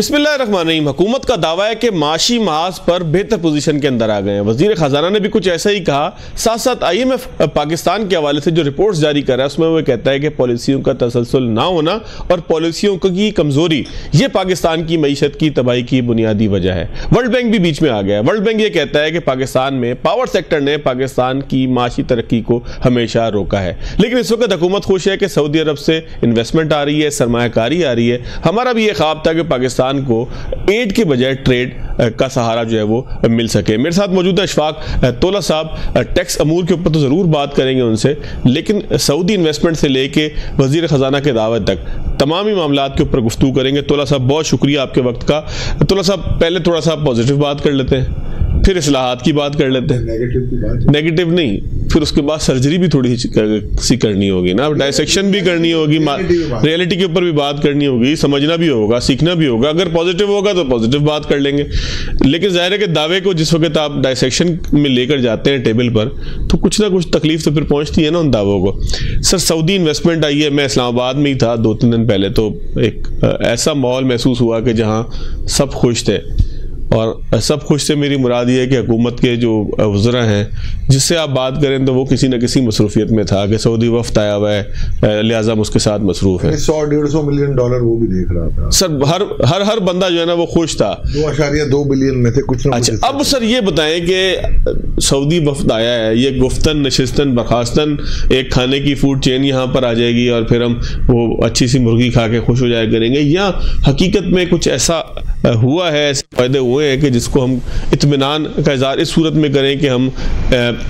बिस्मिल्लाहिर्रहमानिर्रहीम। हुकूमत का दावा है कि माशी महाज पर बेहतर पोजीशन के अंदर आ गए हैं। वजीर खजाना ने भी कुछ ऐसा ही कहा। साथ साथ IMF पाकिस्तान के हवाले से जो रिपोर्ट्स जारी कर रहा है उसमें वो कहता है कि पॉलिसियों का तसलसल ना होना और पॉलिसियों की कमजोरी ये पाकिस्तान की मईशत की तबाही की बुनियादी वजह है। वर्ल्ड बैंक भी बीच में आ गया है। वर्ल्ड बैंक ये कहता है कि पाकिस्तान में पावर सेक्टर ने पाकिस्तान की माशी तरक्की को हमेशा रोका है, लेकिन इस वक्त हुकूमत खुश है कि सऊदी अरब से इन्वेस्टमेंट आ रही है, सरमायाकारी आ रही है। हमारा भी ये ख्वाब था कि पाकिस्तान को एड के बजाय ट्रेड का सहारा जो है वो मिल सके। मेरे साथ मौजूद है अशफाक तोला साहब। टैक्स अमूर के ऊपर तो ज़रूर बात करेंगे उनसे, लेकिन सऊदी इन्वेस्टमेंट से लेके वजीर ख़जाना के दावत तक तमाम ही मामलात के ऊपर गुफ्तगू करेंगे। तोला साहब बहुत शुक्रिया आपके वक्त का। तोला साहब पहले थोड़ा सा पॉजिटिव बात कर लेते हैं, फिर इस्लाहात की बात कर लेते हैं। नेगेटिव नहीं, फिर उसके बाद सर्जरी भी थोड़ी सी करनी होगी ना, डायसेक्शन भी करनी होगी, रियलिटी के ऊपर भी बात करनी होगी, समझना भी होगा, सीखना भी होगा। अगर पॉजिटिव होगा तो पॉजिटिव बात कर लेंगे, लेकिन जाहिर है कि दावे को जिस वक्त आप डायसेक्शन में लेकर जाते हैं टेबल पर तो कुछ ना कुछ तकलीफ तो फिर पहुंचती है ना उन दावों को। सर, सऊदी इन्वेस्टमेंट आई है। मैं इस्लामाबाद में ही था 2-3 दिन पहले, तो एक ऐसा माहौल महसूस हुआ कि जहाँ सब खुश थे। और सब खुश से मेरी मुराद ये है कि हुकूमत के जो वज़रा हैं जिससे आप बात करें तो वो किसी न किसी मसरूफियत में था कि सऊदी वफ्द आया हुआ है, लिहाजा उसके साथ मसरूफ़ है। 100-150 मिलियन डॉलर वो भी देख रहा था सर। हर बंदा जो है ना वो खुश था। 2.2 बिलियन में थे कुछ ना कुछ। अच्छा, अब सर ये बताएं कि सऊदी वफ्द आया है, ये गुफ्तन नशिस्तन बर्खास्तन एक खाने की फूड चेन यहाँ पर आ जाएगी और फिर हम वो अच्छी सी मुर्गी खा के खुश हो जाया करेंगे, या हकीकत में कुछ ऐसा हुआ है, ऐसे फायदे हुए हैं कि जिसको हम इत्मीनान का इज़हार इस सूरत में करें कि हम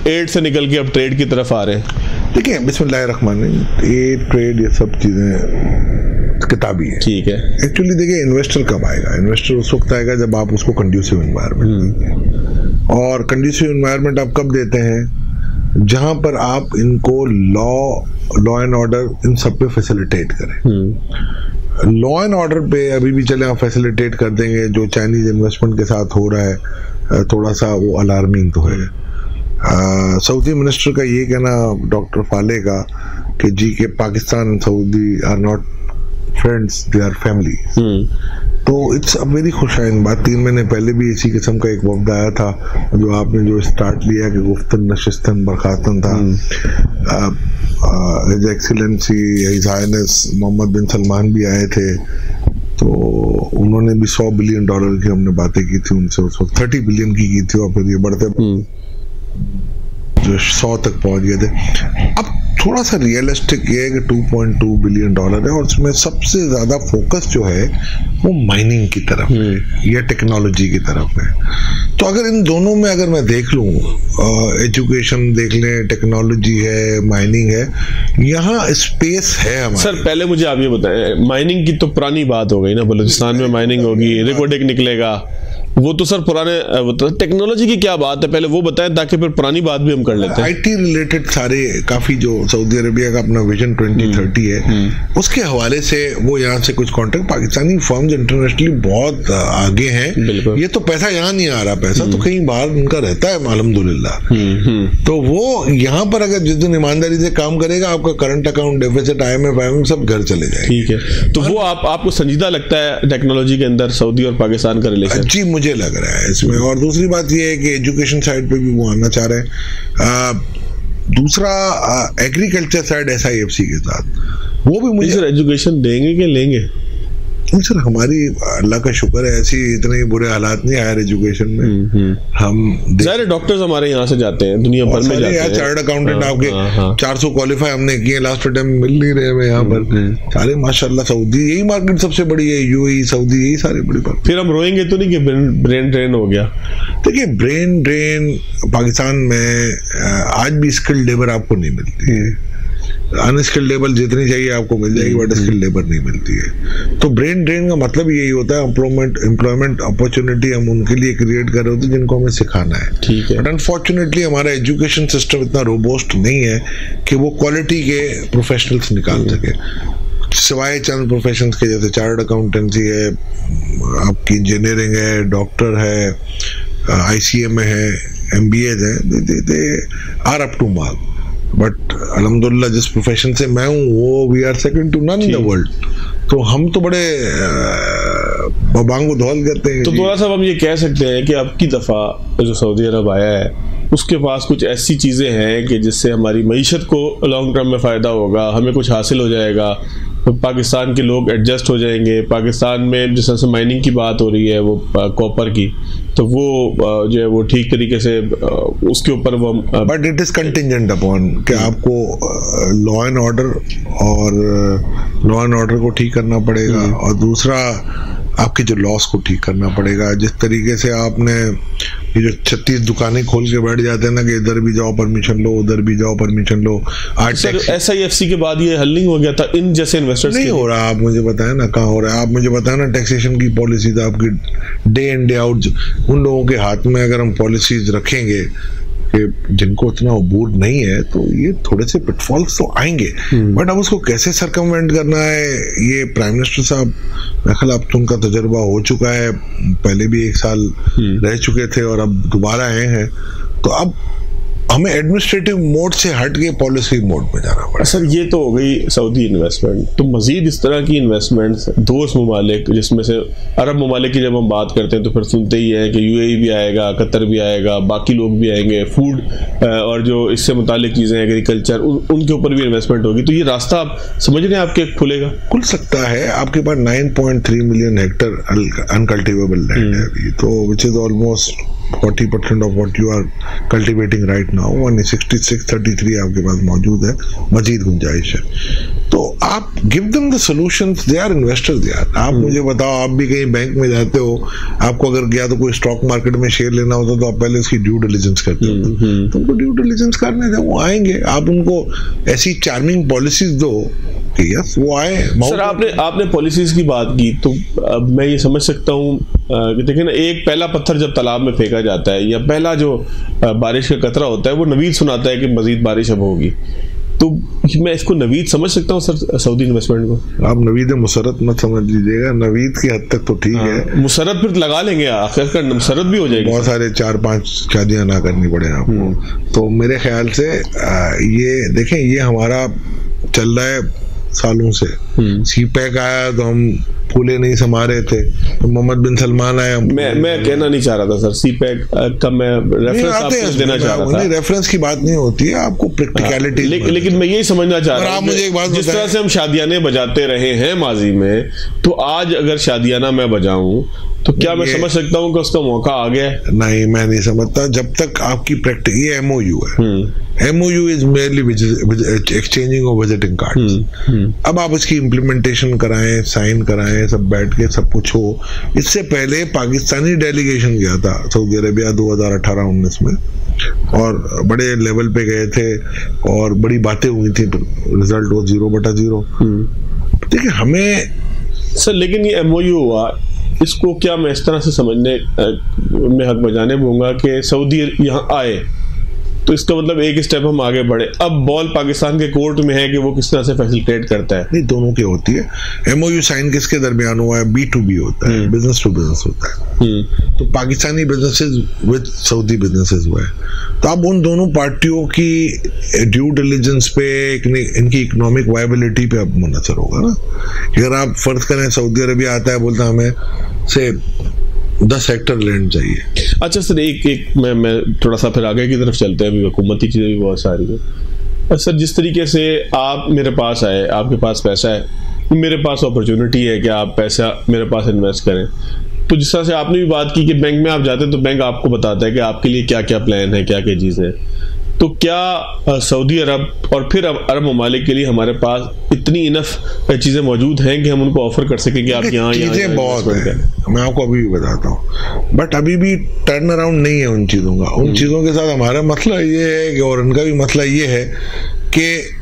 एड से निकल के अब ट्रेड की तरफ आ रहे हैं? देखिए, बिस्मिल्लाहिर्रहमानिर्रहीम, एड ट्रेड ये सब चीज़ें किताबी है। ठीक है। एक्चुअली देखिए, इन्वेस्टर कब आएगा? इन्वेस्टर उस वक्त आएगा जब आप उसको कंड्यूसिव एनवायरनमेंट देंगे। और कंड्यूसिव एनवायरनमेंट आप कब देते हैं? जहां पर आप इनको लॉ एंड ऑर्डर इन सब पे फैसिलिटेट करें। लॉ एंड ऑर्डर पे अभी भी चले आप फैसिलिटेट कर देंगे, जो चाइनीज इन्वेस्टमेंट के साथ हो रहा है थोड़ा सा वो अलार्मिंग तो है। सऊदी मिनिस्टर का ये कहना डॉक्टर फाले का कि जी के Pakistan and Saudi are not friends, they are family, तो इट्स अ वेरी खुशाइन बात। 3 महीने पहले भी इसी किस्म का एक वफ्द आया था, जो आपने जो स्टार्ट लिया कि गुफ्तन नशिस्तन बर्खास्तन था। His excellency his highness Mohammed bin Salman भी आए थे, तो उन्होंने भी $100 बिलियन की हमने बातें की थी उनसे। उस वक्त 30 बिलियन की थी और फिर ये बढ़ते जो 100 तक पहुंच गए थे। अब थोड़ा सा रियलिस्टिक ये है कि $2.2 बिलियन है और उसमें सबसे ज्यादा फोकस जो है वो माइनिंग की तरफ है या टेक्नोलॉजी की तरफ है। तो अगर इन दोनों में अगर मैं देख लूँ, एजुकेशन देख लें, टेक्नोलॉजी है, माइनिंग है, यहाँ स्पेस है हमारे। सर पहले मुझे आप ये बताएं, माइनिंग की तो पुरानी बात हो गई ना, बलूचिस्तान में माइनिंग होगी, रिकॉर्डिंग निकलेगा, वो तो सर पुराने। टेक्नोलॉजी की क्या बात है, पहले वो बताएं ताकि फिर पुरानी बात भी हम कर लेते हैं। आईटी रिलेटेड सारे काफी जो सऊदी अरेबिया का अपना विजन 2030 है, उसके हवाले से वो यहाँ से कुछ कॉन्ट्रैक्ट, पाकिस्तानी फर्म्स इंटरनेशनली बहुत आगे हैं। ये तो पैसा यहाँ नहीं आ रहा, पैसा तो कहीं बाहर उनका रहता है अल्हम्दुलिल्लाह। तो वो यहाँ पर अगर जिस दिन ईमानदारी से काम करेगा, आपका करंट अकाउंट डेफिसिट IMF सब घर चले जाएंगे। ठीक है, तो वो आपको संजीदा लगता है टेक्नोलॉजी के अंदर सऊदी और पाकिस्तान का रिलेशन? जी, मुझे लग रहा है इसमें। और दूसरी बात ये है कि एजुकेशन साइड पे भी वो आना चाह रहे हैं। दूसरा एग्रीकल्चर साइड SIFC के साथ वो भी मुझे। एजुकेशन देंगे कि लेंगे? नहीं सर, हमारी अल्लाह का शुक्र है ऐसी इतने बुरे हालात नहीं हायर एजुकेशन में। हम सारे डॉक्टर्स हमारे यहाँ से जाते हैं, दुनिया भर में जाते हैं। चार्टर्ड अकाउंटेंट आपके 400 क्वालिफाई हमने किए, लास्ट टाइम मिल नहीं रहे हमें यहाँ पर सारे माशाल्लाह। सऊदी यही मार्केट सबसे बड़ी है, UAE सऊदी यही सारी बड़ी बात। फिर हम रोएंगे तो नहीं कि ब्रेन ड्रेन हो गया? देखिए, ब्रेन ड्रेन पाकिस्तान में आज भी स्किल्ड लेबर आपको नहीं मिलती है। अनस्किल्ड लेबर जितनी चाहिए आपको मिल जाएगी, बट स्किल्ड लेबर नहीं मिलती है। तो ब्रेन ड्रेन का मतलब यही होता है एम्प्लॉयमेंट अपॉर्चुनिटी हम उनके लिए क्रिएट कर रहे होते हैं जिनको हमें सिखाना है। ठीक है। बट अनफॉर्चुनेटली हमारा एजुकेशन सिस्टम इतना रोबोस्ट नहीं है कि वो क्वालिटी के प्रोफेशनल्स निकाल सके, सिवाय चंद प्रोफेशंस के, जैसे चार्टर्ड अकाउंटेंसी है, आपकी इंजीनियरिंग है, डॉक्टर है, ICM है, MBA है, they are up to mark. But अल्हम्दुलिल्लाह जिस प्रोफेशन से मैं हूँ वो we are second to none in the world. तो हम तो बड़े बबांगो धौल कहते हैं। तो थोड़ा सा हम ये कह सकते हैं कि अब की दफ़ा जो सऊदी अरब आया है उसके पास कुछ ऐसी चीज़ें हैं कि जिससे हमारी मईशत को लॉन्ग टर्म में फ़ायदा होगा, हमें कुछ हासिल हो जाएगा, तो पाकिस्तान के लोग एडजस्ट हो जाएंगे। पाकिस्तान में जिस तरह से माइनिंग की बात हो रही है वो कॉपर की, तो वो जो है वो ठीक तरीके से उसके ऊपर वो but it is contingent upon कि आपको लॉ एंड ऑर्डर को ठीक करना पड़ेगा और दूसरा आपके जो लॉस को ठीक करना पड़ेगा। जिस तरीके से आपने ये जो 36 दुकानें खोल के बैठ जाते हैं ना कि इधर भी जाओ परमिशन लो, उधर भी जाओ परमिशन लो। आज सर SIFC के बाद ये हल नहीं हो गया था इन जैसे इन्वेस्टर्स नहीं हो रहा। आप मुझे बताएं ना कहाँ हो रहा है। आप मुझे बताएं ना टैक्सेशन की पॉलिसीज आपकी डे इन डे आउट उन लोगों के हाथ में अगर हम पॉलिसीज रखेंगे कि जिनको उतना अबूर नहीं है तो ये थोड़े से पिटफॉल्स तो आएंगे। बट अब उसको कैसे सरकमवेंट करना है ये प्राइम मिनिस्टर साहब मेरे ख्याल अब तो उनका तजर्बा हो चुका है, पहले भी 1 साल रह चुके थे और अब दोबारा आए हैं, तो अब हमें एडमिनिस्ट्रेटिव मोड से हट के पॉलिसी मोड में जाना पड़ा। सर ये तो हो गई सऊदी इन्वेस्टमेंट, तो मजीद इस तरह की इन्वेस्टमेंट्स दोस्त ममालिक जिसमें से अरब ममालिक की जब हम बात करते हैं तो फिर सुनते ही है कि UAE भी आएगा, कतर भी आएगा, बाकी लोग भी आएंगे, फूड और जो इससे मुतालिक चीज़ें एग्रीकल्चर उनके ऊपर भी इन्वेस्टमेंट होगी। तो ये रास्ता आप समझ रहे हैं आपके खुलेगा? खुल सकता है। आपके पास 9.3 मिलियन हेक्टेयर अनकल्टिवेबल लैंड है अभी, तो which is almost 40% of what you are cultivating right now. 166-33 आपके पास मौजूद है, मजीद गुंजाइश है। तो आप give them the solutions, they are investors यार। आप मुझे बताओ, आप भी कहीं बैंक में जाते हो, आपको अगर गया तो कोई स्टॉक मार्केट में शेयर लेना होता तो आप पहले उसकी ड्यू डिलिजेंस करते हो। तो उनको ड्यू डिलिजेंस करने दो, वो आएंगे। आप उनको ऐसी चार्मिंग पॉलिसीज दो कि यस वो आए। सर आपने पॉलिसीज की बात की तो अब मैं ये समझ सकता हूँ देखिए ना, एक पहला पत्थर जब तालाब में फेंका जाता है या पहला जो बारिश का कतरा होता है वो नवीद सुनाता है कि मजीद बारिश अब होगी, तो मैं इसको नवीद समझ सकता हूँ सर सऊदी इन्वेस्टमेंट को। आप नवीद मुसरत मत समझ लीजिएगा, नवीद की हद तक तो ठीक है। मुसरत फिर लगा लेंगे, आखिर मुसरत भी हो जाएगी। बहुत सारे 4-5 शादियां ना करनी पड़े आपको। तो मेरे ख्याल से ये देखें, ये हमारा चल रहा है सालों से। CPEC आया तो हम फूले नहीं समा रहे थे, तो मोहम्मद बिन सलमान आया। मैं कहना नहीं चाह रहा था सर, CPEC का मैं रेफरेंस आपको देना चाह रहा था। रेफरेंस की बात नहीं होती है, आपको प्रैक्टिकलिटी। लेकिन मैं यही समझना चाह रहा हूँ, मुझे एक बात जिस तरह से हम शादियाने बजाते रहे हैं माजी में, तो आज अगर शादियाना मैं बजाऊं तो क्या मैं समझ सकता हूँ कि उसका मौका आ गया है? नहीं, मैं नहीं समझता। जब तक आपकी प्रैक्टिस, ये MOU है। MOU is merely exchanging of visiting cards. अब आप इसकी इम्प्लीमेंटेशन कराएं, साइन कराएं, सब बैठ के सब कुछ हो। इससे पहले पाकिस्तानी डेलीगेशन गया था सऊदी अरेबिया 2018-19 में और बड़े लेवल पे गए थे और बड़ी बातें हुई थी, रिजल्ट वो 0/0। देखिए हमें सर, लेकिन ये MOU हुआ, इसको क्या मैं इस तरह से समझने में हक बजाने दूंगा कि सऊदी यहाँ आए तो इसका मतलब एक स्टेप हम आगे बढ़े। अब बॉल पाकिस्तान के कोर्ट में है कि वो किस तरह से फैसिलिटेट करता है। नहीं, दोनों की होती है। MOU साइन किसके दरमियान हुआ है? B2B होता है, बिजनेस टू बिजनेस होता है। तो Pakistani businesses with Saudi businesses हुआ है, तो अब उन दोनों पार्टियों की ड्यू डिलिजेंस पे, इनकी इकोनॉमिक वायबिलिटी पे अब मुनसर होगा ना। अगर आप फर्ज करें सऊदी अरबिया आता है, बोलता हमें से 10 हेक्टर लैंड चाहिए। अच्छा सर, एक मैं थोड़ा सा फिर आगे की तरफ चलते हैं, अभी हुकूमती चीज़ें भी बहुत सारी हैं। सर, जिस तरीके से आप मेरे पास आए, आपके पास पैसा है, मेरे पास अपॉर्चुनिटी है कि आप पैसा मेरे पास इन्वेस्ट करें, तो जिस तरह से आपने भी बात की कि बैंक में आप जाते हैं तो बैंक आपको बताता है कि आपके लिए क्या क्या प्लान है, क्या क्या चीज़ें हैं। तो क्या सऊदी अरब और फिर अरब ममालिक के लिए हमारे पास इतनी इनफ चीज़ें मौजूद हैं कि हम उनको ऑफर कर सकें कि आप यहाँ चीज़ें बहुत हैं, मैं आपको अभी भी बताता हूँ, बट अभी भी टर्न अराउंड नहीं है उन चीज़ों का। उन चीज़ों के साथ हमारा मसला ये है कि, और उनका भी मसला ये है कि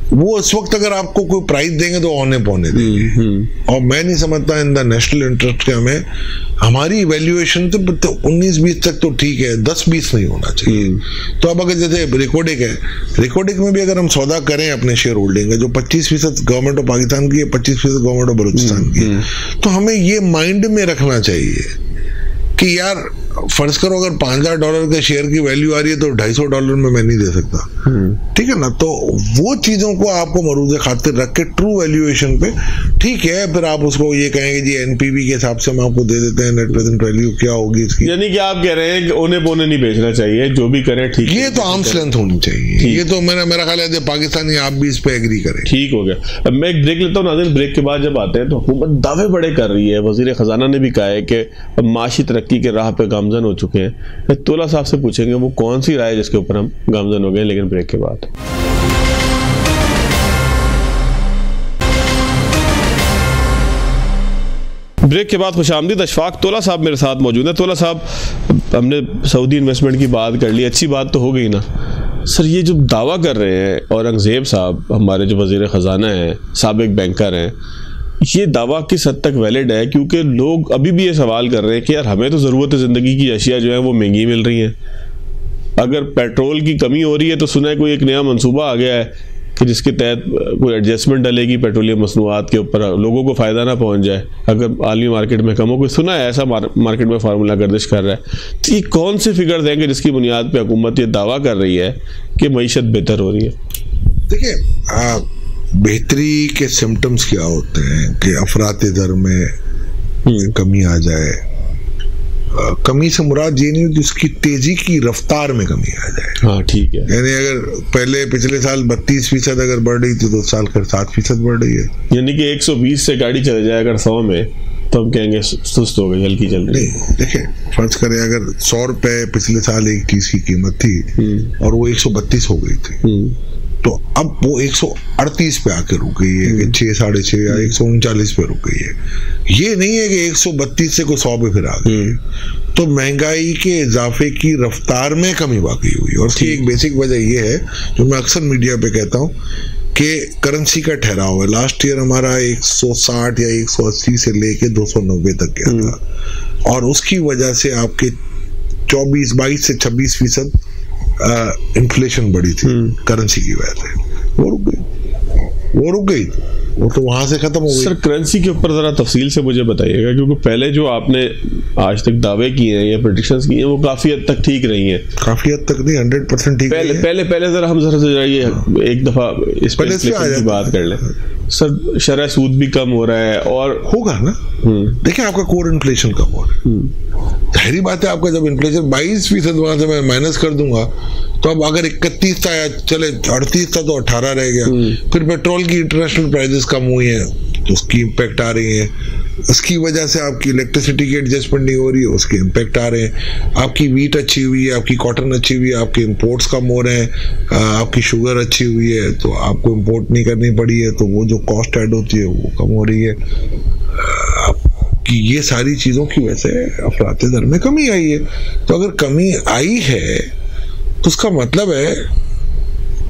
वो इस वक्त अगर आपको कोई प्राइस देंगे तो औने पौने देंगे। और मैं नहीं समझता इन द नेशनल इंटरेस्ट के हमें, हमारी इवैल्यूएशन तो 19-20 तक तो ठीक है, 10-20 नहीं होना चाहिए। तो अब अगर जैसे रिकॉर्डिक है, रिकॉर्डिक में भी अगर हम सौदा करें अपने शेयर होल्डिंग का, जो 25% गवर्नमेंट ऑफ पाकिस्तान की है, 25% गवर्नमेंट ऑफ बलूचिस्तान की, तो हमें ये माइंड में रखना चाहिए कि यार फर्ज करो अगर $5,000 के शेयर की वैल्यू आ रही है तो $250 में मैं नहीं दे सकता, ठीक है ना। तो वो चीजों को आपको मरूज़े खातिर रख के ट्रू वैल्यूएशन पे, ठीक है, फिर आप उसको ये कहेंगे जी एनपीवी के हिसाब से हम आपको दे देते हैं, नेट प्रेजेंट वैल्यू क्या होगी इसकी। यानी कि आप कह रहे हैं कि ओने पोने नहीं बेचना चाहिए, जो भी करें ठीक, ये तो आर्म्स लेंथ होनी चाहिए। ये तो मेरा ख्याल है पाकिस्तानी आप भी इस पे एग्री करें। ठीक हो गया। अब मैं एक ब्रेक लेता हूँ नाज़रीन। ब्रेक के बाद जब आते हैं तो हुकूमत दावे बड़े कर रही है। वजीर खजाना ने भी कहा है कि अब माशी तरक्की के राह पे गामजन हो चुके हैं। तोला साहब से पूछेंगे वो कौन सी राय है जिसके ऊपर हम गामजन हो गए, लेकिन ब्रेक के बाद। ब्रेक के बाद खुशामदीद। अशफाक तोला साहब मेरे साथ मौजूद है। तोला साहब, हमने सऊदी इन्वेस्टमेंट की बात कर ली, अच्छी बात तो हो गई ना सर। ये जो दावा कर रहे हैं औरंगजेब साहब, हमारे जो वजीर ख़जाना हैं, साबिक बैंकर हैं, ये दावा किस हद तक वैलिड है? क्योंकि लोग अभी भी ये सवाल कर रहे हैं कि यार हमें तो ज़रूरत ज़िंदगी की अशिया जो है वो महंगी मिल रही हैं। अगर पेट्रोल की कमी हो रही है तो सुना है कोई एक नया मंसूबा आ गया है कि जिसके तहत कोई एडजस्टमेंट डलेगी पेट्रोलियम मसनूआत के ऊपर, लोगों को फ़ायदा ना पहुंच जाए अगर आलमी मार्केट में कम हो। कोई सुना है ऐसा मार्केट में फार्मूला गर्दिश कर रहा है। तो ये कौन से फिगर देंगे जिसकी बुनियाद पे हुकूमत ये दावा कर रही है कि मईशत बेहतर हो रही है? देखिए, बेहतरी के सिम्टम्स क्या होते हैं कि अफरात दर में कमी आ जाए। कमी से मुराद ये नहीं होती, उसकी तेजी की रफ्तार में कमी आ जाए। हाँ ठीक है। यानी अगर पिछले साल 32% अगर बढ़ रही थी तो साल कर 7% बढ़ रही है। यानी कि 120 से गाड़ी चल जाए अगर 100 में तो हम कहेंगे सुस्त हो गई, हल्की चल रही है। नहीं, देखिए फर्ज करें अगर 100 रुपए पिछले साल एक चीज की कीमत थी और वो 132 हो गई थी, तो अब वो 138 पे आके रुक गई है कि 6, 6.5 या 139 पे रुक गई है। ये नहीं है कि 132 से कोई 100 पे फिर आ गई। तो महंगाई के इजाफे की रफ्तार में कमी वाकई हुई। और उसकी एक बेसिक वजह ये है जो मैं अक्सर मीडिया पे कहता हूँ कि करेंसी का ठहराव है। लास्ट ईयर हमारा 160 या 180 से लेके 290 तक गया था, और उसकी वजह से आपके 22 से 26% इन्फ्लेशन बढ़ी थी करेंसी की वजह से। वो रुक गई, वो तो वहां से खत्म हो गई। सर करेंसी के ऊपर जरा तफसील से मुझे बताइएगा, क्योंकि पहले जो आपने आज तक दावे किए हैं या प्रेडिक्शंस किए हैं वो काफी हद तक ठीक रही हैं। काफी हद तक नहीं, 100% ठीक। पहले जरा हम जरा ये एक दफा इस पर की बात कर लें। सर शरह सूद भी कम हो रहा है और होगा ना। देखिए आपका कोर इन्फ्लेशन कम हो रहा है, जाहिर बात है। आपका जब इन्फ्लेशन 22% वहां से मैं माइनस कर दूंगा तो अब अगर 31 था या चले 38 था तो 18 रह गया। फिर पेट्रोल की इंटरनेशनल प्राइसेस कम हुई हैं तो उसकी इम्पैक्ट आ रही है। उसकी वजह से आपकी इलेक्ट्रिसिटी की एडजस्टमेंट नहीं हो रही है, उसके इम्पैक्ट आ रहे हैं। आपकी वीट अच्छी हुई है, आपकी कॉटन अच्छी हुई है, आपके इंपोर्ट्स कम हो रहे हैं, आपकी शुगर अच्छी हुई है तो आपको इंपोर्ट नहीं करनी पड़ी है, तो वो जो कॉस्ट ऐड होती है वो कम हो रही है। कि ये सारी चीज़ों की वजह से अफरात दर में कमी आई है। तो अगर कमी आई है तो उसका मतलब है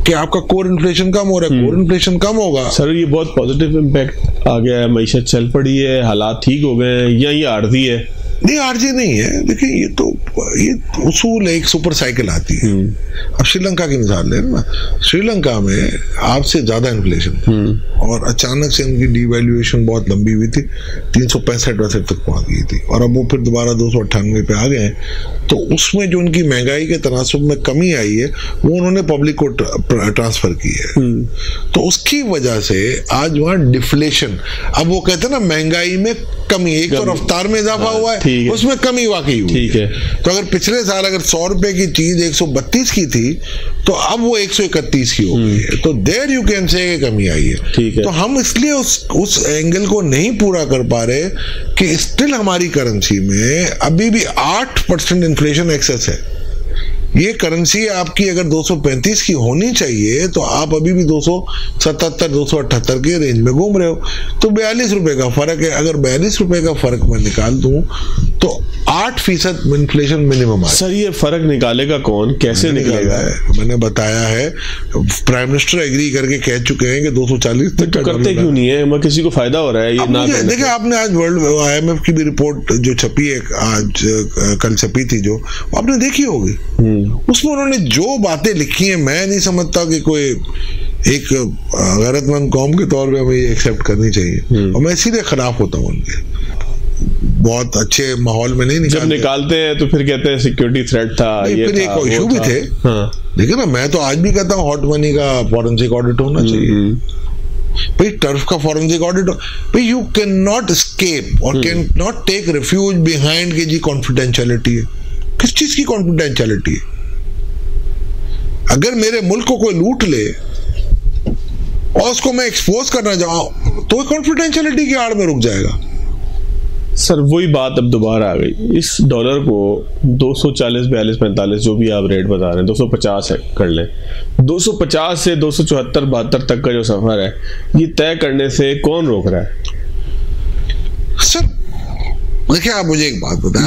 कि आपका कोर इन्फ्लेशन कम हो रहा है। कोर इन्फ्लेशन कम होगा सर, ये बहुत पॉजिटिव इम्पैक्ट आ गया है, मईशत चल पड़ी है, हालात ठीक हो गए हैं, या ये आर्जी है? नहीं, आर्जी नहीं है। देखिए ये उसूल है, एक सुपर साइकिल आती है। अब श्रीलंका की मिसाल ले ना, श्रीलंका में आपसे ज्यादा इन्फ्लेशन और अचानक से इनकी डिवैल्यूएशन बहुत लंबी हुई थी, 365 तक पहुंच गई थी, और अब वो फिर दोबारा 298 पे आ गए हैं। तो उसमें जो उनकी महंगाई के तनासुब में कमी आई है वो उन्होंने पब्लिक को ट्रांसफर की है। तो उसकी वजह से आज वहाँ डिफ्लेशन, अब वो कहते हैं ना महंगाई में कमी, एक तो रफ्तार में इजाफा हुआ है, उसमें कमी वाकई हुई है। तो अगर पिछले साल अगर 100 रुपए की चीज 132 की थी तो अब वो 131 की हो गई है। तो देयर यू कैन से कमी आई है। तो हम इसलिए उस एंगल को नहीं पूरा कर पा रहे कि स्टिल हमारी करेंसी में अभी भी 8% इन्फ्लेशन एक्सेस है। ये करेंसी आपकी अगर 235 की होनी चाहिए तो आप अभी भी 277 278 के रेंज में घूम रहे हो। तो 42 रुपए का फर्क है। अगर 42 रुपए का फर्क मैं निकाल दूं तो 8% इन्फ्लेशन मिनिमम है। सर ये फर्क निकालेगा कौन, कैसे निकलेगा? मैंने बताया है, प्राइम मिनिस्टर एग्री करके कह चुके हैं कि 240 तक तो करते क्यों नहीं है? किसी को फायदा हो रहा है ये ना? देखिए आपने आज वर्ल्ड IMF की भी रिपोर्ट जो छपी है, आज कल छपी थी, जो आपने देखी होगी, उसमें उन्होंने जो बातें लिखी हैं मैं नहीं समझता कि कोई एक गैरतमंद कौम के तौर पे हमें ये एक्सेप्ट करनी चाहिए, और मैं इसीलिए खिलाफ होता हूँ उनके। बहुत अच्छे माहौल में नहीं जब निकालते हैं तो फिर कहते हैं सिक्योरिटी थ्रेट था, ये फिर एक इशू भी थे। हाँ। देखिए ना, मैं तो आज भी कहता हूँ हॉट मनी का फॉरेंसिक ऑडिट होना चाहिए भाई, टर्फ का फॉरेंसिक ऑडिट भाई। यू कैन नॉट एस्केप और can not take refuge behind कि जी कॉन्फिडेंशियलिटी है। किस चीज की कॉन्फिडेंशियलिटी है? अगर मेरे मुल्क को कोई लूट ले और उसको मैं एक्सपोज करना चाहूं तो कॉन्फिडेंशियलिटी की आड़ में रुक जाएगा। सर वही बात अब दोबारा आ गई। इस डॉलर को 240, 42, 45 जो भी आप रेट बता रहे हैं, 250 है कर लें, 250 से 274, 72 तक का जो सफर है, ये तय करने से कौन रोक रहा है? सर देखिए, आप मुझे एक बात बताएं।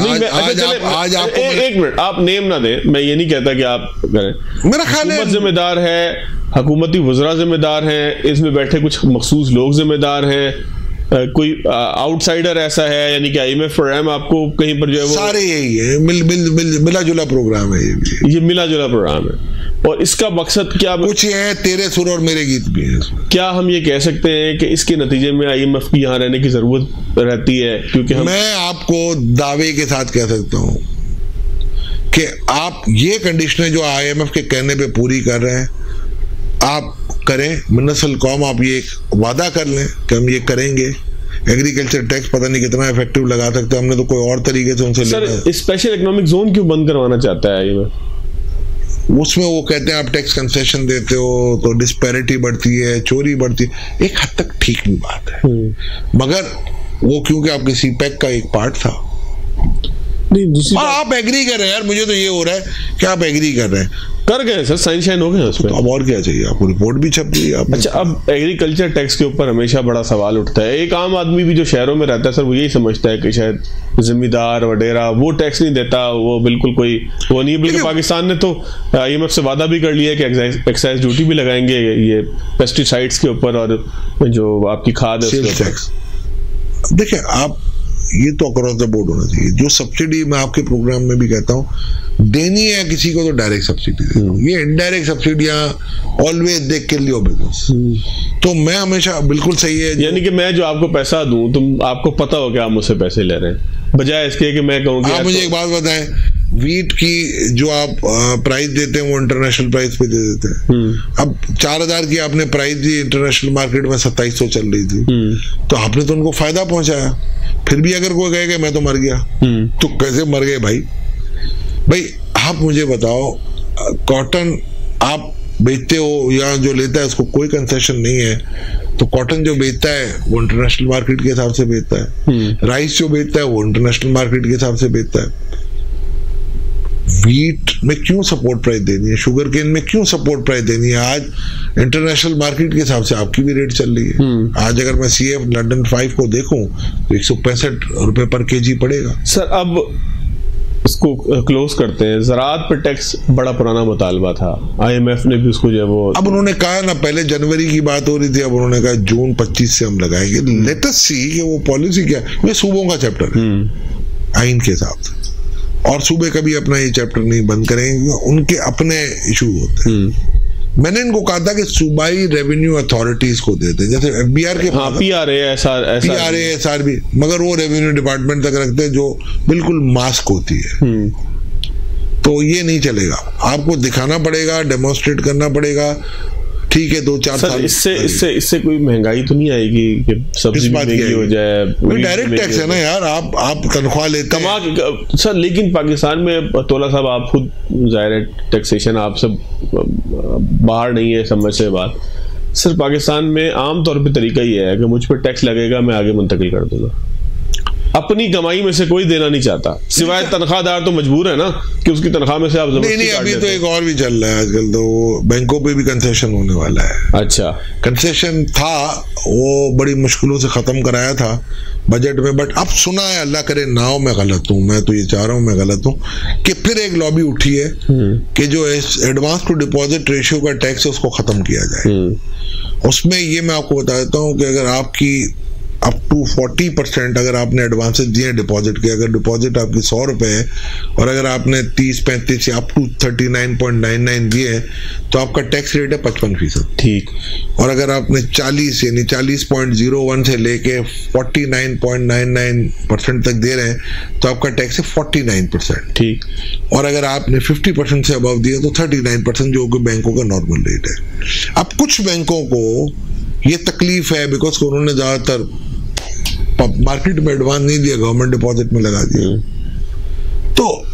आज आप एक मिनट, आप नेम ना दें, मैं ये नहीं कहता कि आप करें। मेरा ख्याल है जिम्मेदार है, हुकूमती वज़रा जिम्मेदार हैं, इसमें बैठे कुछ मखसूस लोग जिम्मेदार हैं, कोई आउटसाइडर ऐसा है, यानी कि IMF और RAM आपको कहीं पर जो है वो सारे यही है, मिला जुला प्रोग्राम है, ये मिला जुला प्रोग्राम है। और इसका मकसद क्या? कुछ ये है, तेरे सुर और मेरे गीत भी है। क्या हम ये कह सकते हैं कि इसके नतीजे में IMF की यहाँ रहने की जरूरत रहती है? क्योंकि मैं आपको दावे के साथ कह सकता हूँ कि आप ये कंडीशनें जो IMF के कहने पे पूरी कर रहे हैं, आप करें। मिनसल कॉम आप ये एक वादा कर लें कि हम ये करेंगे। एग्रीकल्चर टैक्स पता नहीं कितना इफेक्टिव लगा सकते हैं, हमने तो कोई और तरीके से उनसे सर स्पेशल इकोनॉमिक जोन क्यों बंद करवाना चाहता है IMF? उसमें वो कहते हैं आप टैक्स कंसेशन देते हो तो डिस्पैरिटी बढ़ती है, चोरी बढ़ती है। एक हद तक ठीक भी बात है, मगर वो क्योंकि आपके CPEC का एक पार्ट था। नहीं, दूसरी आप एग्री कर रहे हैं यार, मुझे तो ये हो रहा है कि आप एग्री कर रहे हैं। कर गए सर, साइन शाइन हो गए उसमें, तो अब और क्या चाहिए आपको? रिपोर्ट भी छप गई आपने। अच्छा, अब एग्रीकल्चर टैक्स के ऊपर हमेशा बड़ा सवाल उठता है। एक आम आदमी भी जो शहरों में रहता है सर, वो यही समझता है कि शायद जिम्मेदार वडेरा वो टैक्स नहीं देता, वो बिल्कुल कोई वो नहीं। बल्कि पाकिस्तान ने तो IMF से वादा भी कर लिया है कि एक्साइज ड्यूटी भी लगाएंगे ये पेस्टिसाइड्स के ऊपर और जो आपकी खाद है उसके ऊपर। देखिए आप, ये तो अक्रॉस द बोर्ड होना चाहिए। जो सब्सिडी मैं आपके प्रोग्राम में भी कहता हूँ, देनी है किसी को तो डायरेक्ट सब्सिडी देता हूँ। ये इनडायरेक्ट सब्सिडियां always they kill your business. तो मैं हमेशा बिल्कुल सही है, यानी कि मैं जो आपको पैसा दूं, तुम आपको पता हो कि आप मुझसे पैसे ले रहे हैं, बजाय इसके कि मैं कहूँ। आप मुझे एक बात बताएं, वीट की जो आप प्राइस देते हैं वो इंटरनेशनल प्राइस पे दे देते हैं। अब 4000 की आपने प्राइस दी, इंटरनेशनल मार्केट में 2700 चल रही थी, तो आपने तो उनको फायदा पहुंचाया। फिर भी अगर कोई कहे कि मैं तो मर गया, तो कैसे मर गए भाई? आप मुझे बताओ, कॉटन आप बेचते हो या जो लेता है उसको कोई कंसेशन नहीं है, तो कॉटन जो बेचता है वो इंटरनेशनल मार्केट के हिसाब से बेचता है। राइस जो बेचता है वो इंटरनेशनल मार्केट के हिसाब से बेचता है। वीट में क्यों सपोर्ट प्राइस देनी है? शुगर केन में क्यों सपोर्ट प्राइस देनी है? आज इंटरनेशनल मार्केट के हिसाब से आपकी भी रेट चल रही है। आज अगर मैं CF लंदन 5 को देखूं तो 165 रुपए पर केजी पड़ेगा। सर अब इसको क्लोज करते हैं। ज़राअत पर टैक्स बड़ा पुराना मुतालबा था, IMF ने भी उसको जो है वो, अब उन्होंने कहा ना, पहले जनवरी की बात हो रही थी, अब उन्होंने कहा जून 25 से हम लगाएंगे। लेट अस सी कि वो पॉलिसी क्या है। ये सूबों का चैप्टर है आइन के हिसाब से, और सूबे कभी अपना ये चैप्टर नहीं बंद करेंगे, उनके अपने इशू होते हैं। मैंने इनको कहा था कि सूबाई रेवेन्यू अथॉरिटीज को देते हैं, जैसे FBR के PRA SRB, मगर वो रेवेन्यू डिपार्टमेंट तक रखते हैं जो बिल्कुल मास्क होती है। तो ये नहीं चलेगा, आपको दिखाना पड़ेगा, डेमोन्स्ट्रेट करना पड़ेगा। ठीक है, 2-4 साल इससे कोई महंगाई तो नहीं आएगी कि सब्जी महंगी हो जाए? डायरेक्ट टैक्स है ना यार, आप तनख्वाह लेते हैं सर। लेकिन पाकिस्तान में तोला साहब, आप खुद जाहिर है टैक्सेशन आप सब बाहर नहीं है समझ से बात। सर पाकिस्तान में आम तौर पे तरीका ही है कि मुझ पर टैक्स लगेगा, मैं आगे मुंतकिल कर दूंगा। अपनी कमाई में से कोई देना नहीं चाहता, सिवाय तनख्वाहदार तो मजबूर है ना कि उसकी तनख्वाह में से आप नहीं। अभी तो एक और भी चल रहा है आजकल, तो बैंकों पे भी कंसेशन होने वाला है। अच्छा, कंसेशन था, वो बड़ी मुश्किलों से खत्म कराया था बजट में, बट अब सुना है, अल्लाह करे ना हो मैं गलत हूँ, मैं तो ये चाह रहा हूँ मैं गलत हूँ, कि फिर एक लॉबी उठी है कि जो एडवांस टू डिपॉजिट रेशियो का टैक्स है उसको खत्म किया जाए। उसमें ये मैं आपको बता देता हूँ कि अगर अप टू 40% अगर आपने एडवांसेस दिए डिपॉजिट के, अगर डिपॉजिट आपकी 100 रुपए है और अगर आपने 30-35 या अप टू 39.99 दिए हैं तो आपका टैक्स रेट है 55%। ठीक। और अगर आपने 40 यानी 40.01 से लेके 49.99% तक दे रहे हैं तो आपका टैक्स है 49%। ठीक। और अगर आपने 50% से अबव दिया तो 39%, जो कि बैंकों का नॉर्मल रेट है। अब कुछ बैंकों को ये तकलीफ है बिकॉज उन्होंने ज्यादातर मार्केट में एडवांस नहीं दिया, गवर्नमेंट डिपॉजिट में लगा दिया। तो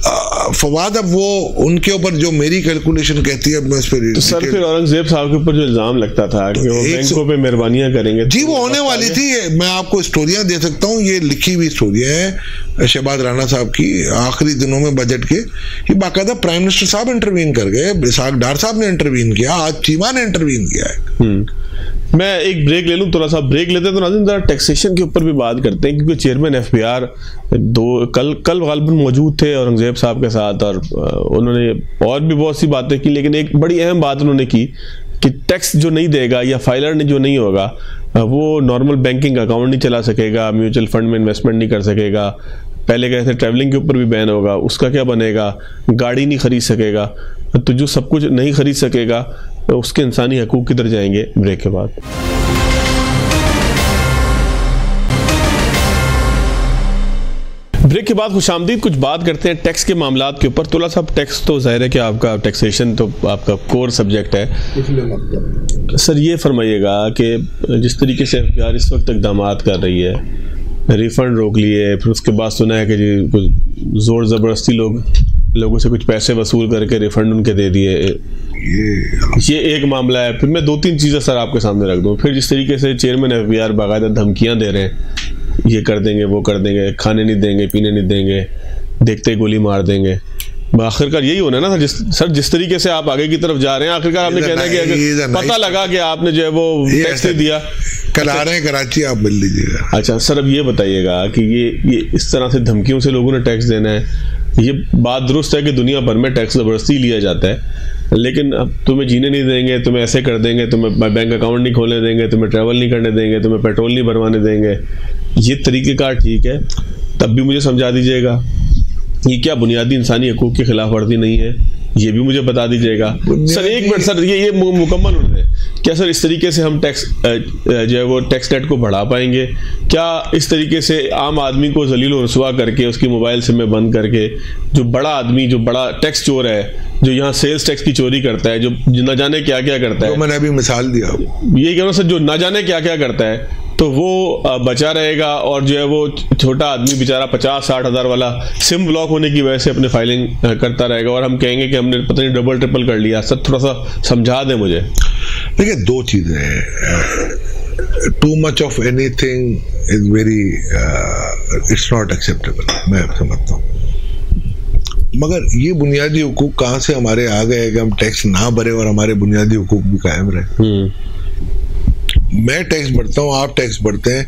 फवाद, अब वो उनके ऊपर जो मेरी कैलकुलेशन कहती है, मैं इस पर तो सर फिर औरंगजेब साहब के ऊपर जो इल्जाम लगता था कि वो बैंकों पे मेहरबानियां करेंगे, जी वो होने वाली थी। मैं आपको स्टोरियां दे सकता हूँ, ये लिखी हुई स्टोरियां हैं शहबाज राणा साहब की, आखिरी दिनों में बजट के, ये बाकायदा प्राइम मिनिस्टर साहब इंटरवीन कर गए, इसाक डार साहब ने इंटरवीन किया, आज चीमा ने इंटरवीन किया है। मैं एक ब्रेक ले लूं, थोड़ा सा ब्रेक लेते हैं तो नाज़रीन जरा टैक्सेशन के ऊपर भी बात करते हैं, क्योंकि चेयरमैन एफबीआर कल गालिबन मौजूद थे औरंगजेब साहब के साथ और उन्होंने और भी बहुत सी बातें की, लेकिन एक बड़ी अहम बात उन्होंने की कि टैक्स जो नहीं देगा या फाइलर ने जो नहीं होगा वो नॉर्मल बैंकिंग अकाउंट नहीं चला सकेगा, म्यूचुअल फंड में इन्वेस्टमेंट नहीं कर सकेगा, पहले कहे थे ट्रैवलिंग के ऊपर भी बैन होगा, उसका क्या बनेगा, गाड़ी नहीं खरीद सकेगा। तो जो सब कुछ नहीं खरीद सकेगा तो उसके इंसानी हकूक किधर जाएंगे? ब्रेक के बाद। ब्रेक के बाद खुशामदीद, कुछ बात करते हैं टैक्स के मामलात के ऊपर। तोला साहब, टैक्स तो जाहिर है कि आपका टैक्सेशन तो आपका कोर सब्जेक्ट है। सर ये फरमाइएगा कि जिस तरीके से एफबीआर इस वक्त इक़दाम कर रही है, रिफंड रोक लिए, फिर उसके बाद सुना है कि जी कुछ ज़ोर ज़बरदस्ती लोगों से कुछ पैसे वसूल करके रिफंड उनके दे दिए, ये एक मामला है। फिर मैं 2-3 चीज़ें सर आपके सामने रख दूँ। फिर जिस तरीके से चेयरमैन एफबीआर बाकायदा धमकियाँ दे रहे हैं, ये कर देंगे, वो कर देंगे, खाने नहीं देंगे, पीने नहीं देंगे, देखते ही गोली मार देंगे। आखिरकार यही होना ना सर, जिस तरीके से आप आगे की तरफ जा रहे हैं, आखिरकार आपने कहना है कि अगर पता लगा कि आपने जो है वो टैक्स नहीं दिया, कल आ रहे हैं कराची, आप मिल लीजिएगा। अच्छा सर, अब ये बताइएगा कि ये इस तरह से धमकियों से लोगों ने टैक्स देना है, ये बात दुरुस्त है कि दुनिया भर में टैक्स ज़बरदस्ती लिया जाता है, लेकिन अब तुम्हें जीने नहीं देंगे, तुम्हें ऐसे कर देंगे, तुम्हें बैंक अकाउंट नहीं खोलने देंगे, तुम्हें ट्रैवल नहीं करने देंगे, तुम्हें पेट्रोल नहीं भरवाने देंगे। ये तरीक़ेकार ठीक है, तब भी मुझे समझा दीजिएगा ये क्या बुनियादी इंसानी हकूक़ की खिलाफ वर्जी नहीं है, ये भी मुझे बता दीजिएगा। सर एक मिनट सर, ये मुकम्मल हो जाए क्या सर? इस तरीके से हम टैक्स जो है वो टैक्स नेट को बढ़ा पाएंगे क्या? इस तरीके से आम आदमी को जलील और रुसवा करके उसकी मोबाइल सिम में बंद करके, जो बड़ा आदमी, जो बड़ा टैक्स चोर है, जो यहाँ सेल्स टैक्स की चोरी करता है, जो न जाने क्या क्या करता है, मैंने अभी मिसाल दिया, ये कह रहा हूँ सर, जो न जाने क्या क्या करता है, तो वो बचा रहेगा और जो है वो छोटा आदमी बेचारा 50-60 हज़ार वाला सिम ब्लॉक होने की वजह से अपने फाइलिंग करता रहेगा और हम कहेंगे कि हमने पता नहीं डबल ट्रिपल कर लिया। सर थोड़ा सा समझा दें मुझे। देखिए, 2 चीज़ें हैं। Too much of anything is very, it's not acceptable, मैं समझता हूँ। मगर ये बुनियादी हुकूक कहाँ से हमारे आ गए कि हम टैक्स ना भरे और हमारे बुनियादी हुकूक भी कायम रहे? मैं टैक्स भरता हूँ, आप टैक्स भरते हैं,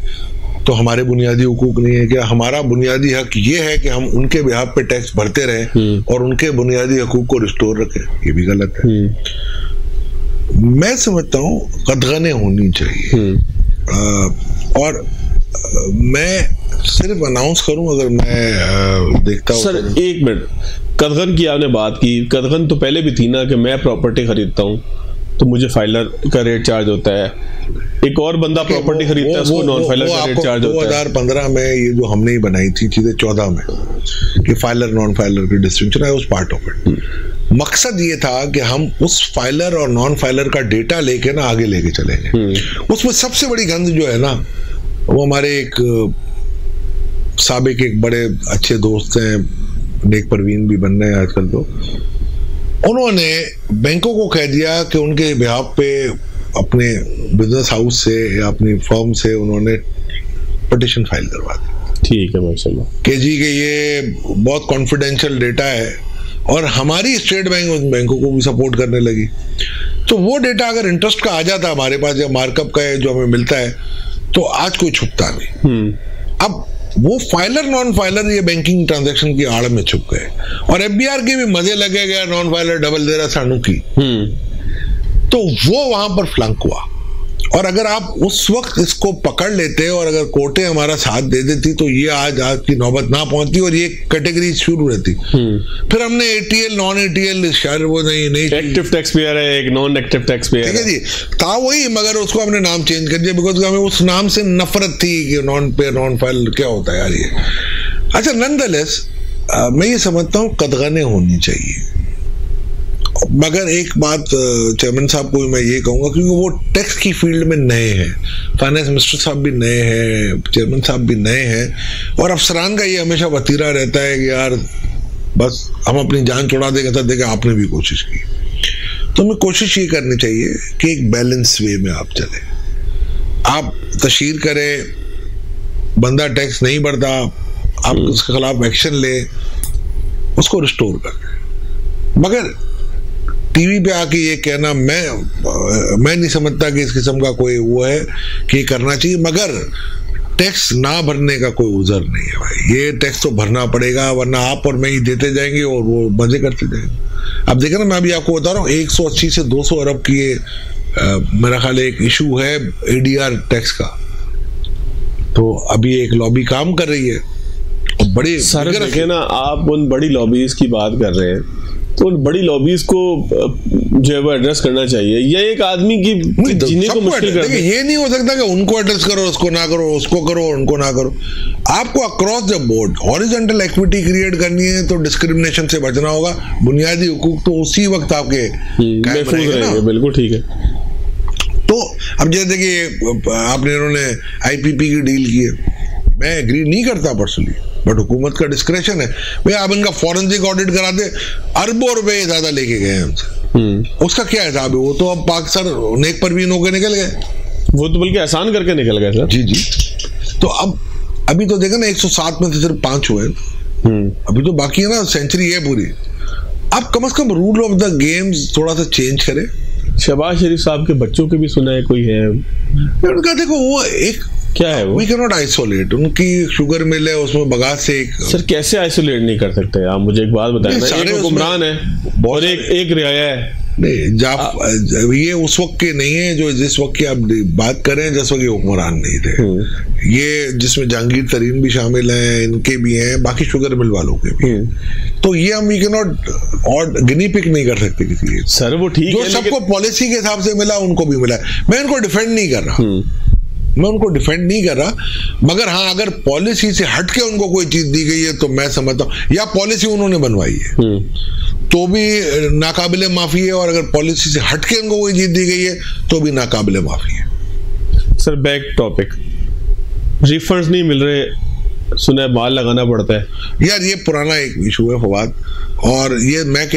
तो हमारे बुनियादी हुकूक नहीं है क्या? हमारा बुनियादी हक ये है कि हम उनके बिहाफ पे टैक्स भरते रहें और उनके बुनियादी हकूक को रिस्टोर रखें। ये भी गलत है। मैं समझता हूँ कदगने होनी चाहिए। और मैं सिर्फ अनाउंस करूं, अगर मैं देखता हूँ सर, एक मिनट, कदगन की आपने बात की, कदगन तो पहले भी थी ना कि मैं प्रॉपर्टी खरीदता हूँ तो मुझे फाइलर का रेट चार्ज होता है, एक और बंदा प्रॉपर्टी खरीदता है उसको नॉन फाइलर का रेट चार्ज होता है। 2015 में ये जो हमने ही बनाई थी चीजें, 14 में, कि फाइलर नॉन फाइलर की डिस्टिंक्शन है, उस पार्ट ऑफ इट। मकसद ये था कि हम उस फाइलर और नॉन फाइलर का डेटा लेके ना आगे लेके चलेंगे। उसमें सबसे बड़ी गंद जो है ना, वो हमारे एक साबिक एक बड़े अच्छे दोस्त हैं, नेक परवीन भी बन रहे हैं आजकल, तो उन्होंने बैंकों को कह दिया कि उनके बिहाफ पे अपने बिजनेस हाउस से या अपनी फर्म से उन्होंने पिटीशन फाइल करवा दी। ठीक है माशाल्लाह, कि जी कि ये बहुत कॉन्फिडेंशियल डेटा है, और हमारी स्टेट बैंक उन बैंकों को भी सपोर्ट करने लगी। तो वो डेटा अगर इंटरेस्ट का आ जाता हमारे पास, या मार्कअप का है जो हमें मिलता है, तो आज कोई छुपता नहीं। अब वो फाइलर नॉन फाइलर ये बैंकिंग ट्रांजैक्शन की आड़ में छुप गए, और एफबीआर के भी मजे लगे गए, नॉन फाइलर डबल दे रहा सानू की, तो वो वहां पर फ्लंक हुआ। और अगर आप उस वक्त इसको पकड़ लेते और अगर कोर्टें हमारा साथ दे देती तो ये आज की नौबत ना पहुंचती और ये कैटेगरी शुरू रहती। फिर हमने ATL नॉन ATL शायद वो नहीं एक्टिव टैक्स पेयर है, एक नॉन एक्टिव टैक्स पेयर है जी, था वही, मगर उसको हमने नाम चेंज कर दिया बिकॉज हमें उस नाम से नफरत थी कि नॉन पेयर नॉन फाइल क्या होता है यार ये। अच्छा, नॉनदलेस मैं ये समझता हूँ कदगने होनी चाहिए, मगर एक बात चेयरमैन साहब को मैं ये कहूँगा क्योंकि वो टैक्स की फील्ड में नए हैं, फाइनेंस मिनिस्टर साहब भी नए हैं, चेयरमैन साहब भी नए हैं, और अफसरान का ये हमेशा वतीरा रहता है कि यार बस हम अपनी जान छुड़ा देंगे तब देखें आपने भी कोशिश की। तो हमें कोशिश ये करनी चाहिए कि एक बैलेंस वे में आप चले, आप तशहीर करें, बंदा टैक्स नहीं भरता, आप उसके खिलाफ एक्शन ले, उसको रिस्टोर कर दें। मगर टीवी पे आके ये कहना मैं नहीं समझता कि इस किस्म का कोई वो है कि करना चाहिए, मगर टैक्स ना भरने का कोई उज़र नहीं है भाई, ये टैक्स तो भरना पड़ेगा वरना आप और मैं ही देते जाएंगे और वो मजे करते जाएंगे। अब देखिए ना, मैं अभी आपको बता रहा हूँ 180 से 200 अरब की ये मेरा ख्याल एक इशू है ADR टैक्स का, तो अभी एक लॉबी काम कर रही है और बड़ी सर देखे ना, आप उन बड़ी लॉबीज की बात कर रहे हैं तो उन बड़ी लॉबीज को जो है वो एड्रेस करना चाहिए। ये एक आदमी की जीने को मुश्किल कर दे। ये नहीं हो सकता कि उनको एड्रेस करो, उसको ना करो, उसको करो, उनको ना करो। आपको across the board horizontal equity create करनी है तो डिस्क्रिमिनेशन से बचना होगा, बुनियादी हुकूक तो उसी वक्त आपके कायम रहेंगे। बिल्कुल ठीक है। तो अब जैसे देखिए आपने इन्होंने IPP की डील की है, मैं एग्री नहीं करता पर्सनली, बट हुकूमत का डिस्क्रेशन है भाई। आप इनका फॉरेंसिक ऑडिट कराते, अरबों रुपए ज्यादा लेके गए हमसे, उसका क्या हिसाब है? वो तो अब पाक सर नेक परवीन होकर निकल गए, वो तो बल्कि आसान करके निकल गए सर। जी जी। तो अब अभी तो देखा ना 107 में से सिर्फ 5 हुए, अभी तो बाकी है ना, सेंचुरी है पूरी। आप कम से कम रूल ऑफ द गेम्स थोड़ा सा चेंज करें। शहबाज शरीफ साहब के बच्चों के भी सुना है कोई है उनका, देखो वो एक क्या है, वी कैन नॉट आइसोलेट, उनकी शुगर मिल है उसमें बगात से एक सर कैसे आइसोलेट नहीं कर सकते आप? मुझे एक बात बताएं, एक हुक्मरान है और एक रियाया है। नहीं, ये उस वक्त के नहीं है जो जिस वक्त की आप बात करें, जिस वक्त ये हुक्मरान नहीं थे, ये जिसमें जहांगीर तरीन भी शामिल हैं, इनके भी हैं, बाकी शुगर मिल वालों के भी। तो ये हम वी कैन नॉट और गिनी पिक नहीं कर सकते किसी के। सर वो ठीक है, जो सबको पॉलिसी के हिसाब से मिला उनको भी मिला। मैं इनको डिफेंड नहीं कर रहा, मैं उनको डिफेंड नहीं कर रहा, मगर हाँ अगर पॉलिसी से हट के उनको कोई चीज दी गई है तो मैं समझता हूँ, या पॉलिसी उन्होंने बनवाई है तो भी नाकाबिले माफी है, और अगर पॉलिसी से हट के उनको कोई चीज दी गई है तो भी नाकाबिले माफी है। सर बैक टॉपिक, रिफंड्स नहीं मिल रहे, सुना माल लगाना पड़ता है। यार ये पुराना एक इशू है फवाद, और ये मैं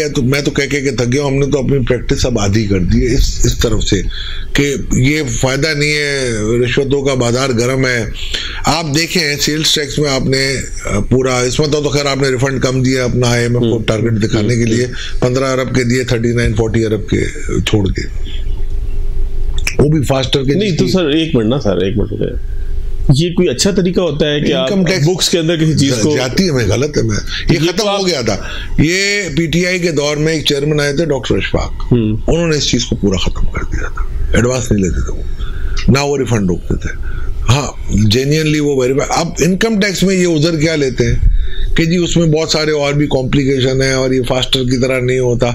तो कह के थक गया। हमने तो अपनी प्रैक्टिस अब आधी कर दी है इस तरफ से कि ये फायदा नहीं है, रिश्वतों का बाजार गर्म है। आप देखें सेल्स टैक्स में आपने पूरा, इसमें तो खैर आपने रिफंड कम दिया अपना IMF को टारगेट दिखाने के लिए, 15 अरब के दिए, 39-40 अरब के छोड़ के, वो भी फास्टर के नहीं। तो सर एक मिनट हो गया, ये कोई अच्छा तरीका होता है कि इनकम टैक्स बुक्स के अंदर किसी चीज को जाती है? मैं गलत है, मैं ये खत्म हो गया था। ये PTI के दौर में एक चेयरमैन आए थे डॉक्टर अशफाक, उन्होंने इस चीज को पूरा खत्म कर दिया था। एडवांस नहीं लेते थे वो, ना वो रिफंड रोकते थे, हाँ जेन्युइनली वो वेरीफाई। अब इनकम टैक्स में ये उधर क्या लेते हैं कि जी उसमें बहुत सारे और भी कॉम्प्लिकेशन है और ये फास्टर की तरह नहीं होता,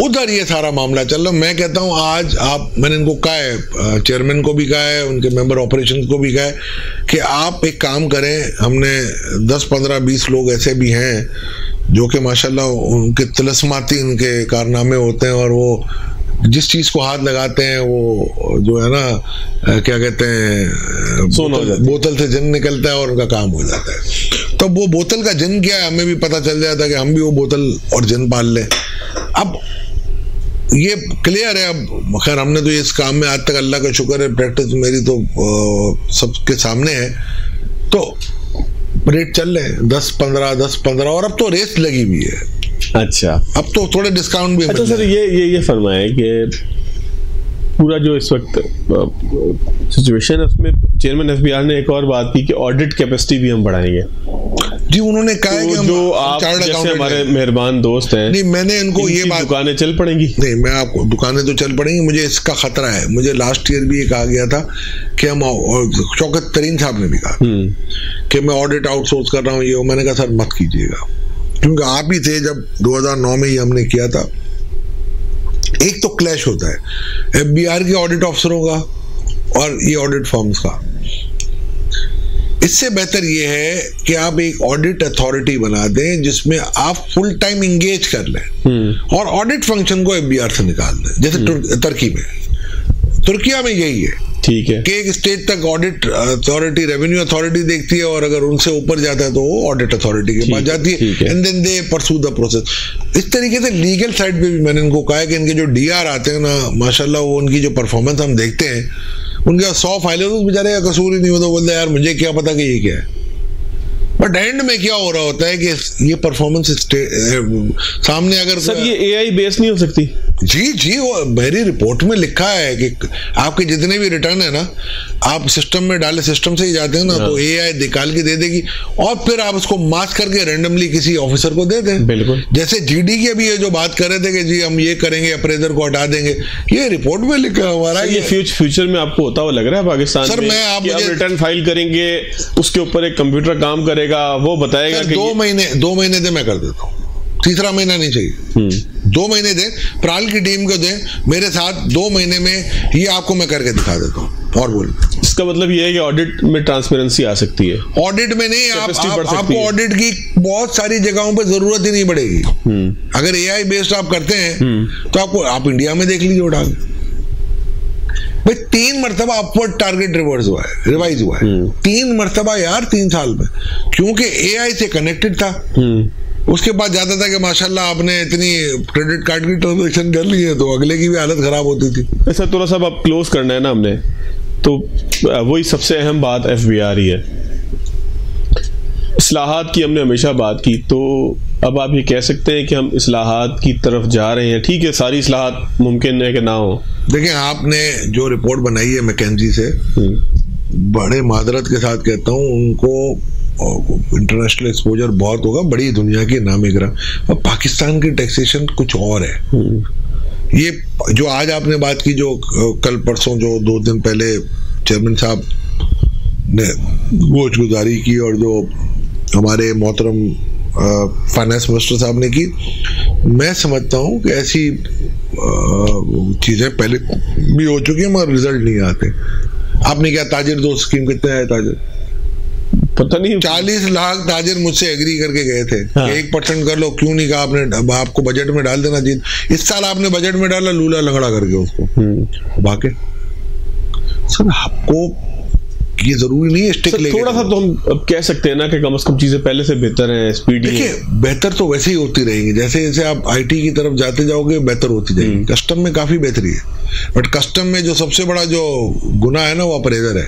उधर ये सारा मामला चल रहा। मैं कहता हूँ आज मैंने इनको कहा है, चेयरमैन को भी कहा है, उनके मेंबर ऑपरेशन को भी कहा है कि आप एक काम करें, हमने 10, 15, 20 लोग ऐसे भी हैं जो कि माशाल्लाह उनके तिलस्माती उनके कारनामे होते हैं, और वो जिस चीज को हाथ लगाते हैं वो जो है ना क्या कहते हैं, बोतल से जिन निकलता है और उनका काम हो जाता है। तो वो बोतल का जिन क्या है हमें भी पता चल जाता है कि हम भी वो बोतल और जिन पाल लें। अब ये क्लियर है। अब खैर हमने तो इस काम में आज तक अल्लाह का शुक्र है प्रैक्टिस मेरी तो सबके सामने है, तो रेट चल रहे हैं 10-15 और अब तो रेस लगी हुई है। अच्छा, अब तो थोड़े डिस्काउंट भी। अच्छा सर ये फरमाएं कि पूरा जो इस वक्त सिचुएशन है उसमें चेयरमैन SBR ने एक और बात की कि ऑडिट कैपेसिटी भी हम बढ़ाएंगे। जी उन्होंने कहा है कि हम जो आप जैसे हमारे मेहरबान दोस्त हैं, नहीं मैंने इनको ये बात, दुकानें चल पड़ेंगी? नहीं, मैं आपको, दुकानें तो चल पड़ेंगी, मुझे इसका खतरा है। मुझे लास्ट ईयर भी ये कहा गया था कि हम, शौकत तरीन साहब ने भी कहा कि मैं ऑडिट आउटसोर्स कर रहा हूँ ये, मैंने कहा सर मत कीजिएगा, क्योंकि आप ही थे जब 2009 में ही हमने किया था। एक तो क्लैश होता है FBR के ऑडिट अफसरों का और ये ऑडिट फर्म्स का। इससे बेहतर ये है कि आप एक ऑडिट अथॉरिटी बना दें जिसमें आप फुल टाइम इंगेज कर लें और ऑडिट फंक्शन को FBR से निकाल दें, जैसे तुर्किया में यही है, ठीक है, कि एक स्टेज तक ऑडिट अथॉरिटी, रेवेन्यू अथॉरिटी देखती है और अगर उनसे ऊपर जाता है तो वो ऑडिट अथॉरिटी के पास जाती है, and then they pursue the process. इस तरीके से लीगल साइड पे भी मैंने इनको कहा है कि इनके जो DR आते हैं ना, माशाल्लाह वो उनकी जो परफॉर्मेंस हम देखते हैं, उनके 100 फाइलें तो बेचारे का कसूर ही नहीं होता, बोलते यार मुझे क्या पता कि ये क्या है। बट एंड में क्या हो रहा होता है कि ये परफॉर्मेंस सामने, अगर सर ये AI बेस नहीं हो सकती? जी वो मेरी रिपोर्ट में लिखा है कि आपके जितने भी रिटर्न है ना, आप सिस्टम में डाले, सिस्टम से ही जाते हैं ना, तो AI निकाल के दे देगी और फिर आप उसको मार्क करके रैंडमली किसी ऑफिसर को दे दें। बिल्कुल, जैसे GD के भी ये जो बात कर रहे थे कि जी हम ये करेंगे, अप्रेजर को हटा देंगे, ये रिपोर्ट में लिखा हमारा। ये फ्यूचर में आपको होता हुआ लग रहा है पाकिस्तान सर में? मैं आप रिटर्न फाइल करेंगे, उसके ऊपर एक कंप्यूटर काम करेगा, वो बताएगा कि 2 महीने दे, मैं कर देता हूँ, तीसरा महीना नहीं चाहिए, 2 महीने दें, प्राल की टीम को दें मेरे साथ, 2 महीने में ये आपको मैं करके दिखा देता हूँ। और बोलिए। इसका मतलब ये है कि ऑडिट में ट्रांसपेरेंसी आ सकती है? ऑडिट में नहीं, आपको ऑडिट की बहुत सारी जगहों पे जरूरत ही नहीं पड़ेगी। अगर AI बेस्ड आप करते हैं तो आप इंडिया में देख लीजिए उठा के, भाई 3 मरतबा अपवर्ड टारगेट रिवाइज हुआ है 3 मरतबा यार 3 साल में, क्योंकि AI से कनेक्टेड था। उसके बाद जाता था कि माशाल्लाह आपने इतनी क्रेडिट कार्ड की ट्रांजेक्शन कर ली है, तो अगले की भी हालत खराब होती थी। ऐसा थोड़ा सा अब क्लोज करना है ना हमने, तो वही सबसे अहम बात FBR ही है। इस्लाहात की हमने हमेशा बात की, तो अब आप ये कह सकते हैं कि हम इस्लाहात की तरफ जा रहे हैं? ठीक है, सारी इस्लाहात मुमकिन है कि ना हो। देखिए, आपने जो रिपोर्ट बनाई है मैकेंजी से, बड़े मादरत के साथ कहता हूँ, उनको इंटरनेशनल एक्सपोजर बहुत होगा, बड़ी दुनिया की नामिकरा, और पाकिस्तान की टैक्सेशन कुछ और है। ये जो आज आपने बात की, जो कल परसों जो 2 दिन पहले चेयरमैन साहब ने गोशगुजारी की और जो हमारे मोहतरम फाइनेंस मिनिस्टर साहब ने की, मैं समझता हूँ कि ऐसी चीज़ें पहले भी हो चुकी हैं मगर रिजल्ट नहीं आते। आपने क्या ताजिर 2 स्कीम कितने आए ताजिर? पता नहीं, 40 लाख ताजिर मुझसे एग्री करके गए थे कि 1% कर लो, क्यों नहीं कहा आपने, आपको बजट में डाल देना चाहिए। इस साल आपने बजट में डाला लूला लंगड़ा करके उसको। बाकी सर आपको ये जरूरी नहीं है स्टिक लेके, थोड़ा सा तो हम अब कह सकते हैं ना कि कम से कम चीजें पहले से बेहतर हैं, स्पीडी है। देखिए, बेहतर तो वैसे ही होती रहेंगी, जैसे जैसे आप IT की तरफ जाते जाओगे बेहतर होती जाएगी। कस्टम में काफी बेहतरी है, बट कस्टम में जो सबसे बड़ा जो गुनाह है ना, वो अप्रेजर है।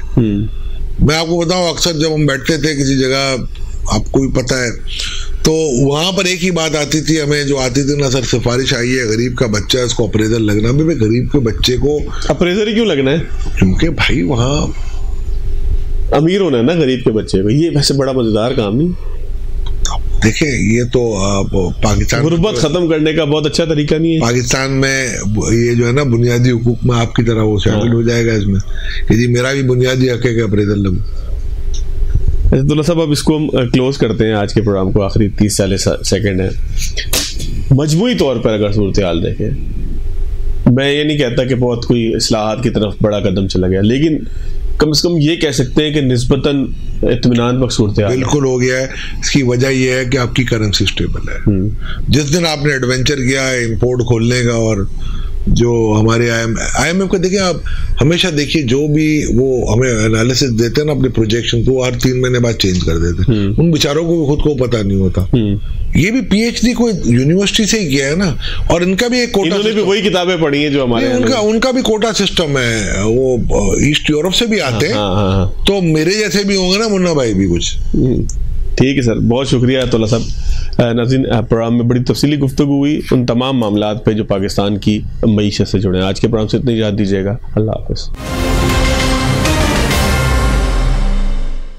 मैं आपको बताऊं, अक्सर जब हम बैठते थे किसी जगह, आपको भी पता है, तो वहां पर एक ही बात आती थी हमें, जो आती थी ना, सर सिफारिश आई है, गरीब का बच्चा है, उसको अप्रेजर लगना। भाई गरीब के बच्चे को अप्रेजर ही क्यों लगना है? क्योंकि भाई वहां अमीर होना है ना गरीब के बच्चे को। ये वैसे बड़ा मजेदार काम नहीं। देखिए, ये तो पाकिस्तान गुर्बत खत्म करने का बहुत अच्छा तरीका नहीं है। पाकिस्तान में ये जो है ना, बुनियादी हुकूक में आपकी तरह वो शामिल हो जाएगा इसमें कि जी मेरा भी बुनियादी हक है कि अप्रेजर लगूं। तो साहब, अब इसको हम क्लोज करते हैं आज के प्रोग्राम को, आखिरी 30 सेकंड है। मजमूई तौर पर अगर सूरत हाल देखें, मैं ये नहीं कहता कि बहुत कोई इस्लाहात की तरफ बड़ा कदम चला गया, लेकिन कम से कम ये कह सकते हैं कि निस्बतन इत्मीनान बख्श सूरत हाल बिल्कुल हो गया है। इसकी वजह ये है कि आपकी करेंसी स्टेबल है। जिस दिन आपने एडवेंचर किया है इंपोर्ट खोलने का, और जो हमारे IMF को देखिए, आप हमेशा देखिए, जो भी वो हमें एनालिसिस देते हैं ना अपने प्रोजेक्शन को, हर 3 महीने बाद चेंज कर देते हैं। उन बेचारों को खुद को पता नहीं होता। ये भी PhD कोई यूनिवर्सिटी से ही किया है ना, और इनका भी एक कोटा, इन्होंने भी वही किताबें पढ़ी हैं जो हमारे, उनका भी कोटा सिस्टम है। वो ईस्ट यूरोप से भी आते हैं, तो मेरे जैसे भी होंगे ना मुन्ना भाई भी कुछ। ठीक है सर, बहुत शुक्रिया अतुल्ला साहब। नाज़रीन, प्रोग्राम में बड़ी तफसीली गुफ्तगू हुई उन तमाम मामलात पे जो पाकिस्तान की मईशत से जुड़े हैं। आज के प्रोग्राम से इतना ही इजाज़त दीजिएगा। अल्लाह हाफ़िज़।